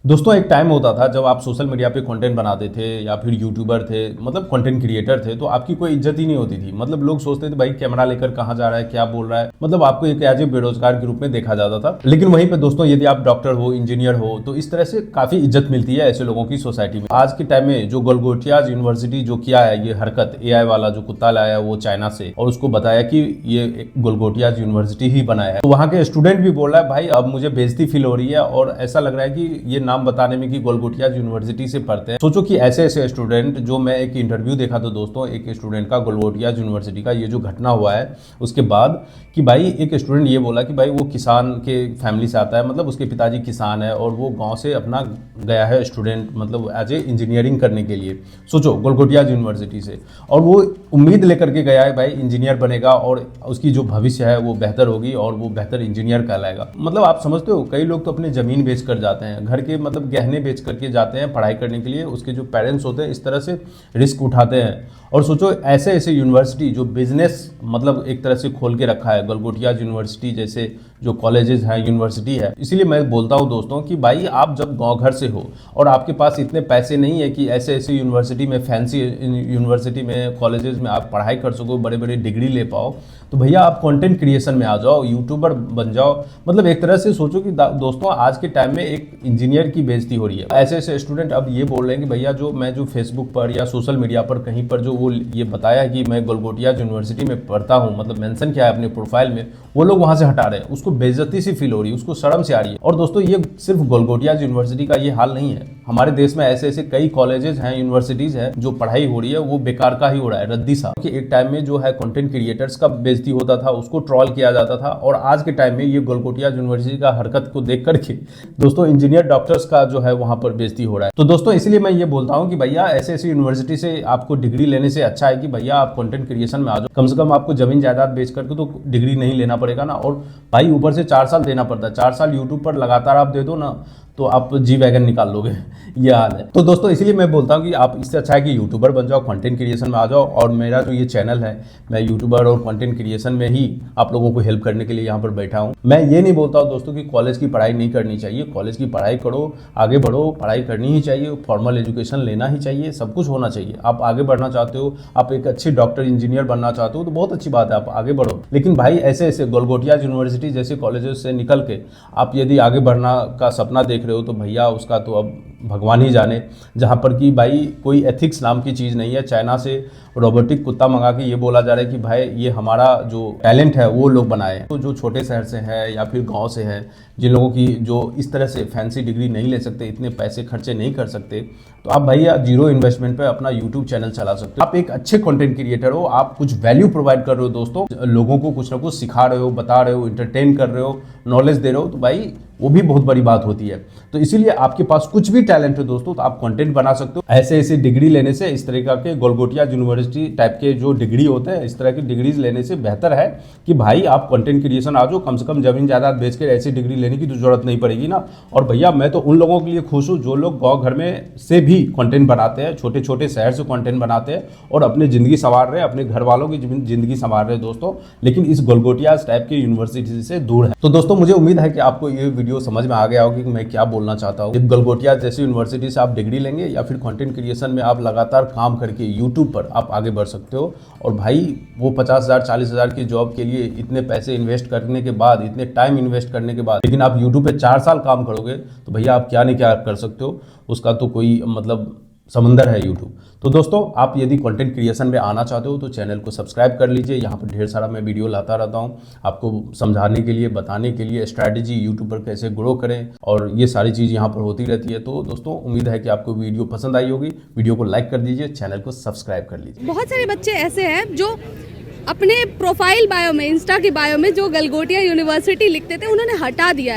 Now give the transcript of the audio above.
दोस्तों एक टाइम होता था जब आप सोशल मीडिया पे कंटेंट बनाते थे या फिर यूट्यूबर थे, मतलब कंटेंट क्रिएटर थे, तो आपकी कोई इज्जत ही नहीं होती थी। मतलब लोग सोचते थे भाई कैमरा लेकर कहाँ जा रहा है, क्या बोल रहा है, मतलब आपको एक एज ए बेरोजगार के रूप में देखा जाता था। लेकिन वहीं पे दोस्तों यदि आप डॉक्टर हो, इंजीनियर हो, तो इस तरह से काफी इज्जत मिलती है ऐसे लोगों की सोसाइटी में। आज के टाइम में जो गलगोटियाज यूनिवर्सिटी जो किया है ये हरकत, एआई वाला जो कुत्ता लाया वो चाइना से और उसको बताया कि ये एक गलगोटियाज यूनिवर्सिटी ही बनाया है, तो वहाँ के स्टूडेंट भी बोल रहा है भाई अब मुझे बेइज्जती फील हो रही है और ऐसा लग रहा है कि ये नाम बताने में कि गलगोटियाज यूनिवर्सिटी से पढ़ते हैं। सोचो कि ऐसे ऐसे स्टूडेंट, जो मैं एक इंटरव्यू देखा था दोस्तों एक स्टूडेंट का गलगोटियाज यूनिवर्सिटी का, ये जो घटना हुआ है उसके बाद, कि भाई एक स्टूडेंट ये बोला कि भाई वो किसान के फैमिली से आता है, मतलब उसके पिताजी किसान है और वो गांव से अपना गया है स्टूडेंट, मतलब एज ए इंजीनियरिंग करने के लिए। सोचो गलगोटियाज यूनिवर्सिटी से, और वो उम्मीद लेकर के गया है भाई इंजीनियर बनेगा और उसकी जो भविष्य है वो बेहतर होगी और वो बेहतर इंजीनियर कहलाएगा। मतलब आप समझते हो कई लोग तो अपनी जमीन बेच कर जाते हैं, घर के मतलब गहने बेच करके जाते हैं पढ़ाई करने के लिए, उसके जो पेरेंट्स होते हैं इस तरह से रिस्क उठाते हैं। और सोचो ऐसे ऐसे यूनिवर्सिटी जो बिजनेस मतलब एक तरह से खोल के रखा है, गलगोटियाज यूनिवर्सिटी जैसे जो कॉलेजेस हैं, यूनिवर्सिटी है। इसीलिए मैं बोलता हूं दोस्तों कि भाई आप जब गांव घर से हो और आपके पास इतने पैसे नहीं है कि ऐसे ऐसे यूनिवर्सिटी में, फैंसी यूनिवर्सिटी में, कॉलेजेस में आप पढ़ाई कर सको, बड़े बड़े डिग्री ले पाओ, तो भैया आप कंटेंट क्रिएशन में आ जाओ, यूट्यूबर बन जाओ। मतलब एक तरह से सोचो कि दोस्तों आज के टाइम में एक इंजीनियर की बेइज्जती हो रही है। ऐसे ऐसे स्टूडेंट अब ये बोल रहे हैं कि भैया जो मैं जो फेसबुक पर या सोशल मीडिया पर कहीं पर जो वो ये बताया कि मैं गलगोटियाज यूनिवर्सिटी में पढ़ता हूँ, मतलब मेंशन किया है अपने प्रोफाइल में, वो लोग वहां से हटा रहे हैं, उसको बेइज्जती सी फील हो रही है, उसको शर्म से आ रही है। और दोस्तों ये सिर्फ गलगोटियाज यूनिवर्सिटी का ये हाल नहीं है, हमारे देश में ऐसे ऐसे कई कॉलेजेस हैं, यूनिवर्सिटीज हैं, जो पढ़ाई हो रही है वो बेकार का ही हो रहा है, रद्दी सा। कि एक टाइम में जो है कंटेंट क्रिएटर्स का बेइज्जती होता था, उसको ट्रोल किया जाता था, और आज के टाइम में ये गलगोटियाज यूनिवर्सिटी का हरकत को देख करके दोस्तों इंजीनियर डॉक्टर्स का जो है वहां पर बेइज्जती हो रहा है। तो दोस्तों इसलिए मैं ये बोलता हूं कि भैया ऐसे ऐसी यूनिवर्सिटी से आपको डिग्री लेने से अच्छा है कि भैया आप कंटेंट क्रिएशन में आ जाओ, कम से कम आपको जमीन जायदाद बेच करके तो डिग्री नहीं लेना पड़ेगा ना। और भाई ऊपर से 4 साल देना पड़ता है, 4 साल यूट्यूब पर लगातार आप दे दो ना तो आप जी वैगन निकाल लोगे, ये हाल है। तो दोस्तों इसीलिए मैं बोलता हूँ कि आप इससे अच्छा है कि यूट्यूबर बन जाओ, कंटेंट क्रिएशन में आ जाओ। और मेरा जो ये चैनल है, मैं यूट्यूबर और कंटेंट क्रिएशन में ही आप लोगों को हेल्प करने के लिए यहाँ पर बैठा हूँ। मैं ये नहीं बोलता हूँ दोस्तों कि कॉलेज की पढ़ाई नहीं करनी चाहिए, कॉलेज की पढ़ाई करो, आगे बढ़ो, पढ़ाई करनी ही चाहिए, फॉर्मल एजुकेशन लेना ही चाहिए, सब कुछ होना चाहिए। आप आगे बढ़ना चाहते हो, आप एक अच्छे डॉक्टर इंजीनियर बनना चाहते हो तो बहुत अच्छी बात है, आप आगे बढ़ो। लेकिन भाई ऐसे ऐसे गलगोटियाज यूनिवर्सिटी जैसे कॉलेजेस से निकल के आप यदि आगे बढ़ना का सपना देख रहे हो तो भैया उसका तो अब भगवान ही जाने। जहाँ पर कि भाई कोई एथिक्स नाम की चीज़ नहीं है, चाइना से रोबोटिक कुत्ता मंगा के ये बोला जा रहा है कि भाई ये हमारा जो टैलेंट है वो लोग बनाए। तो जो छोटे शहर से है या फिर गांव से है, जिन लोगों की जो इस तरह से फैंसी डिग्री नहीं ले सकते, इतने पैसे खर्चे नहीं कर सकते, तो आप भैया जीरो इन्वेस्टमेंट पे अपना यूट्यूब चैनल चला सकते हो। आप एक अच्छे कंटेंट क्रिएटर हो, आप कुछ वैल्यू प्रोवाइड कर रहे हो दोस्तों, लोगों को कुछ ना कुछ सिखा रहे हो, बता रहे हो, इंटरटेन कर रहे हो, नॉलेज दे रहे हो, तो भाई वो भी बहुत बड़ी बात होती है। तो इसीलिए आपके पास कुछ भी टैलेंट है दोस्तों तो आप कंटेंट बना सकते हो। ऐसे ऐसे डिग्री लेने से, इस तरह के गलगोटियाज यूनिवर्सिटी टाइप के जो डिग्री होते हैं, इस तरह की डिग्रीज लेने से बेहतर है कि भाई आप कंटेंट क्रिएशन आ जाओ, कम से कम जमीन जायदाद बेच के ऐसी डिग्री लेने की तो जरूरत नहीं पड़ेगी ना। और भैया मैं तो उन लोगों के लिए खुश हूँ जो लोग गाँव घर में से भी कंटेंट बनाते हैं, छोटे छोटे शहर से कंटेंट बनाते हैं और अपनी जिंदगी संवार रहे हैं, अपने घर वालों की जिंदगी संवार रहे हैं दोस्तों, लेकिन इस गलगोटियाज टाइप की यूनिवर्सिटी से दूर है। तो दोस्तों मुझे उम्मीद है कि आपको ये वीडियो समझ में आ गया होगा कि मैं क्या बोलना चाहता हूँ। गलगोटियाज जैसी यूनिवर्सिटी से आप डिग्री लेंगे या फिर कंटेंट क्रिएशन में आप लगातार काम करके यूट्यूब पर आप आगे बढ़ सकते हो। और भाई वो 50,000 40,000 की जॉब के लिए इतने पैसे इन्वेस्ट करने के बाद, इतने टाइम इन्वेस्ट करने के बाद, लेकिन आप यूट्यूब पे 4 साल काम करोगे तो भैया आप क्या नहीं क्या कर सकते हो, उसका तो कोई मतलब समंदर है यूट्यूब। तो दोस्तों आप यदि कंटेंट क्रिएशन में आना चाहते हो तो चैनल को सब्सक्राइब कर लीजिए, यहाँ पर ढेर सारा मैं वीडियो लाता रहता हूँ आपको समझाने के लिए, बताने के लिए, स्ट्रैटेजी यूट्यूब पर कैसे ग्रो करें, और ये सारी चीज़ यहाँ पर होती रहती है। तो दोस्तों उम्मीद है कि आपको वीडियो पसंद आई होगी, वीडियो को लाइक कर दीजिए, चैनल को सब्सक्राइब कर लीजिए। बहुत सारे बच्चे ऐसे हैं जो अपने प्रोफाइल बायो में, इंस्टा की बायो में जो गलगोटिया यूनिवर्सिटी लिखते थे उन्होंने हटा दिया है।